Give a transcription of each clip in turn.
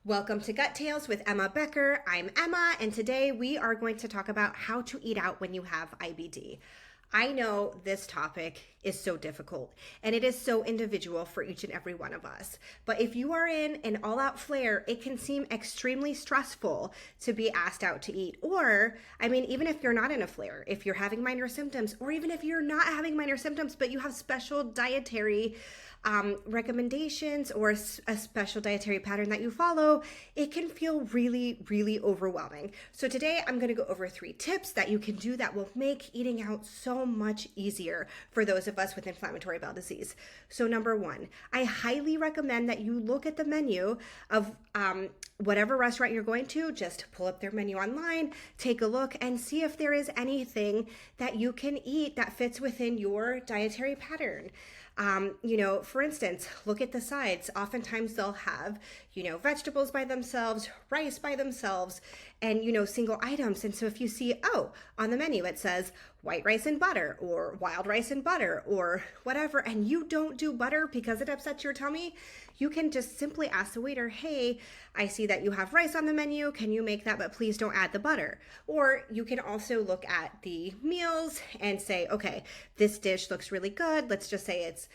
Welcome to Gut Tales with Emma Becker. I'm Emma, and today we are going to talk about how to eat out when you have IBD. I know this topic is so difficult and it is so individual for each and every one of us. But if you are in an all out flare, it can seem extremely stressful to be asked out to eat. Or, even if you're not in a flare, if you're having minor symptoms, or even if you're not having minor symptoms, but you have special dietary recommendations or a special dietary pattern that you follow, it can feel really, really overwhelming. So today I'm going to go over 3 tips that you can do that will make eating out so much easier for those of us with inflammatory bowel disease. So number 1, I highly recommend that you look at the menu of whatever restaurant you're going to. Just pull up their menu online, take a look, and see if there is anything that you can eat that fits within your dietary pattern. For instance, look at the sides. Oftentimes they'll have, vegetables by themselves, rice by themselves, and, single items. And so if you see, on the menu it says white rice and butter or wild rice and butter or whatever, and you don't do butter because it upsets your tummy, you can just simply ask the waiter, hey, I see that you have rice on the menu. Can you make that, but please don't add the butter? Or you can also look at the meals and say, okay, this dish looks really good. Let's just say it's,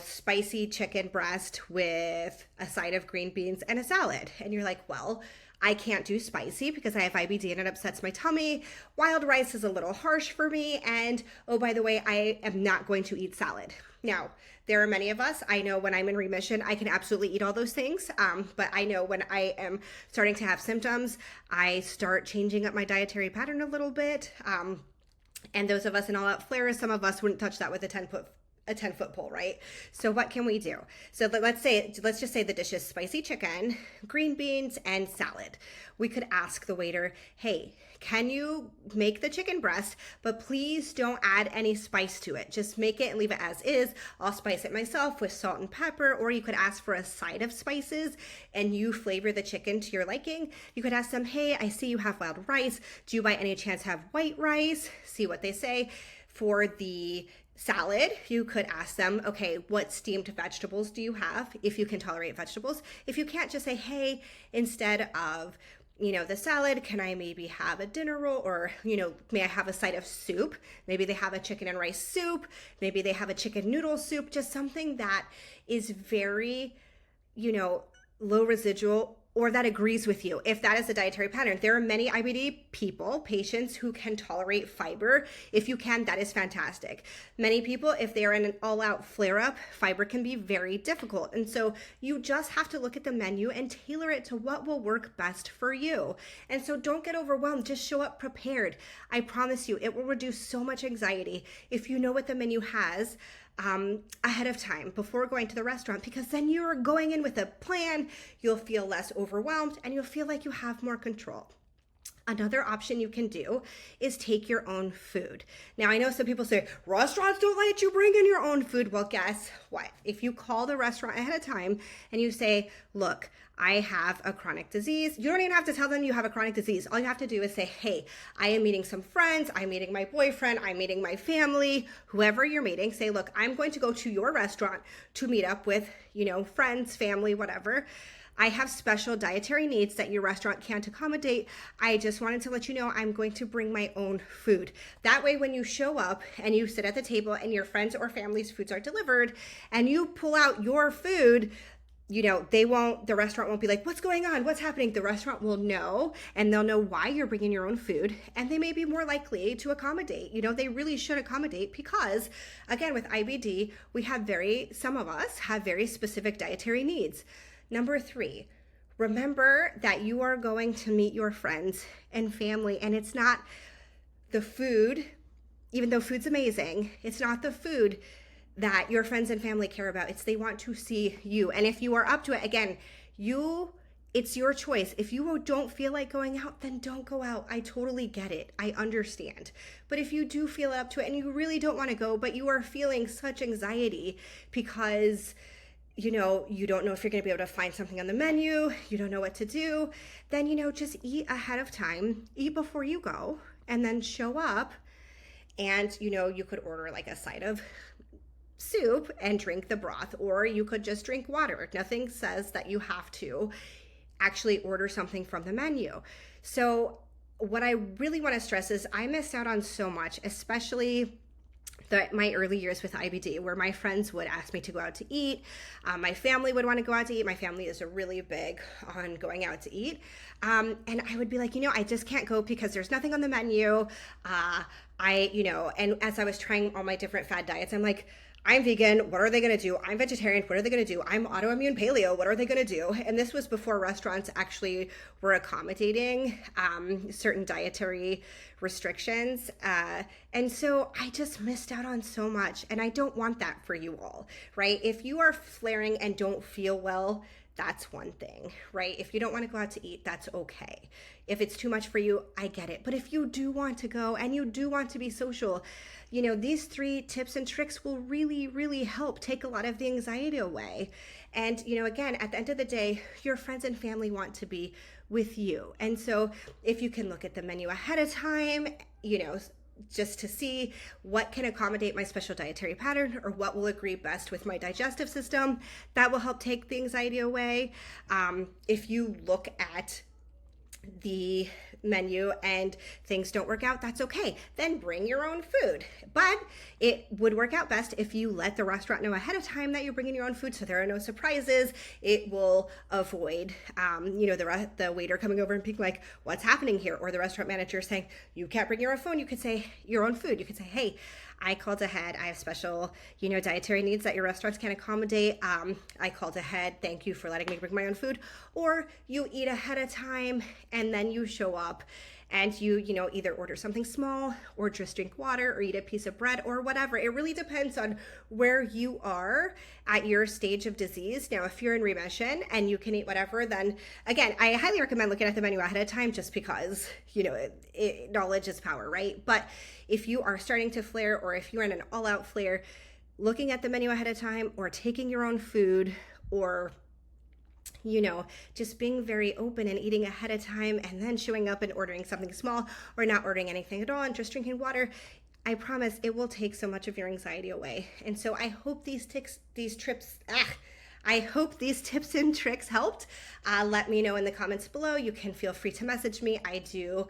spicy chicken breast with a side of green beans and a salad. And you're like, well, I can't do spicy because I have IBD and it upsets my tummy. Wild rice is a little harsh for me. And oh, by the way, I am not going to eat salad. Now, there are many of us, I know when I'm in remission, I can absolutely eat all those things. But I know when I am starting to have symptoms, I start changing up my dietary pattern a little bit. And those of us in all out flares, some of us wouldn't touch that with a 10-foot pole, right? So what can we do? So let's just say the dish is spicy chicken, green beans, and salad. We could ask the waiter, hey, can you make the chicken breast, but please don't add any spice to it. Just make it and leave it as is. I'll spice it myself with salt and pepper, or you could ask for a side of spices and you flavor the chicken to your liking. You could ask them, hey, I see you have wild rice. Do you by any chance have white rice? See what they say. For the salad, you could ask them, okay, what steamed vegetables do you have, if you can tolerate vegetables? If you can't, just say, hey, instead of, the salad, can I maybe have a dinner roll, or, may I have a side of soup? Maybe they have a chicken and rice soup. Maybe they have a chicken noodle soup, just something that is very, low residual, or that agrees with you. If that is a dietary pattern, there are many IBD patients who can tolerate fiber. If you can, that is fantastic. Many people, if they are in an all-out flare-up, fiber can be very difficult. And so you just have to look at the menu and tailor it to what will work best for you. And so don't get overwhelmed, just show up prepared. I promise you, it will reduce so much anxiety if you know what the menu has ahead of time before going to the restaurant, because then you're going in with a plan. You'll feel less overwhelmed and you'll feel like you have more control. Another option you can do is take your own food. Now, I know some people say, restaurants don't let you bring in your own food. Well, guess what? If you call the restaurant ahead of time and you say, look, I have a chronic disease, you don't even have to tell them you have a chronic disease. All you have to do is say, hey, I am meeting some friends, I'm meeting my boyfriend, I'm meeting my family, whoever you're meeting. Say, look, I'm going to go to your restaurant to meet up with, friends, family, whatever. I have special dietary needs that your restaurant can't accommodate. I just wanted to let you know I'm going to bring my own food. That way, when you show up and you sit at the table and your friends or family's foods are delivered and you pull out your food, the restaurant won't be like, what's going on? What's happening? The restaurant will know, and they'll know why you're bringing your own food, and they may be more likely to accommodate. They really should accommodate because, again, with IBD, some of us have very specific dietary needs. Number 3, remember that you are going to meet your friends and family, and it's not the food, even though food's amazing, it's not the food that your friends and family care about. They want to see you. And if you are up to it, again, it's your choice. If you don't feel like going out, then don't go out. I totally get it. I understand. But if you do feel up to it and you really don't want to go, but you are feeling such anxiety because you don't know if you're going to be able to find something on the menu, you don't know what to do, then, just eat ahead of time, eat before you go, and then show up. And, you could order like a side of soup and drink the broth, or you could just drink water. Nothing says that you have to actually order something from the menu. So what I really want to stress is I missed out on so much, especially my early years with IBD, where my friends would ask me to go out to eat. My family would want to go out to eat. My family is really big on going out to eat. And I would be like, I just can't go because there's nothing on the menu. And as I was trying all my different fad diets, I'm like, I'm vegan. What are they going to do? I'm vegetarian. What are they going to do? I'm autoimmune paleo. What are they going to do? And this was before restaurants actually were accommodating certain dietary restrictions. And so I just missed out on so much. And I don't want that for you all, right? If you are flaring and don't feel well, that's one thing, right? If you don't want to go out to eat, that's okay. If it's too much for you, I get it. But if you do want to go and you do want to be social, these 3 tips and tricks will really, really help take a lot of the anxiety away. And, again, at the end of the day, your friends and family want to be with you. And so if you can look at the menu ahead of time, just to see what can accommodate my special dietary pattern or what will agree best with my digestive system, that will help take the anxiety away. If you look at the menu and things don't work out, that's okay. Then bring your own food. But it would work out best if you let the restaurant know ahead of time that you're bringing your own food, so there are no surprises. It will avoid, the waiter coming over and being like, "What's happening here?" Or the restaurant manager saying, "You can't bring your own phone." You could say your own food. You could say, "Hey, I called ahead. I have special, dietary needs that your restaurants can't accommodate. I called ahead. Thank you for letting me bring my own food." Or you eat ahead of time and then you show up and you either order something small or just drink water or eat a piece of bread or whatever. It really depends on where you are at your stage of disease. Now, if you're in remission and you can eat whatever, then again, I highly recommend looking at the menu ahead of time just because, knowledge is power, right? But if you are starting to flare or if you're in an all-out flare, looking at the menu ahead of time or taking your own food or just being very open and eating ahead of time and then showing up and ordering something small or not ordering anything at all and just drinking water, I promise it will take so much of your anxiety away. And so I hope these tips and tricks helped. Let me know in the comments below. You can feel free to message me. I do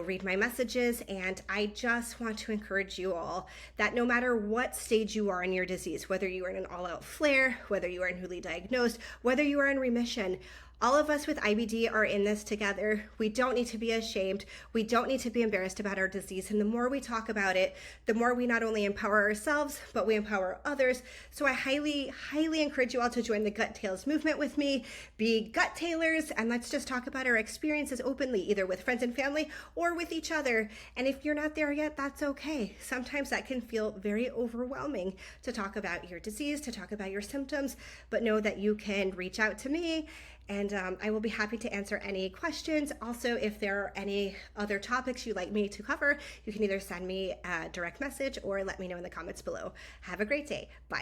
read my messages, and I just want to encourage you all that no matter what stage you are in your disease, whether you are in an all-out flare, whether you are newly diagnosed, whether you are in remission, all of us with IBD are in this together. We don't need to be ashamed. We don't need to be embarrassed about our disease. And the more we talk about it, the more we not only empower ourselves, but we empower others. So I highly, highly encourage you all to join the Gut Tales movement with me. Be gut tailors, and let's just talk about our experiences openly, either with friends and family or with each other. And if you're not there yet, that's okay. Sometimes that can feel very overwhelming to talk about your disease, to talk about your symptoms, but know that you can reach out to me and I will be happy to answer any questions. Also, if there are any other topics you'd like me to cover, you can either send me a direct message or let me know in the comments below. Have a great day. Bye.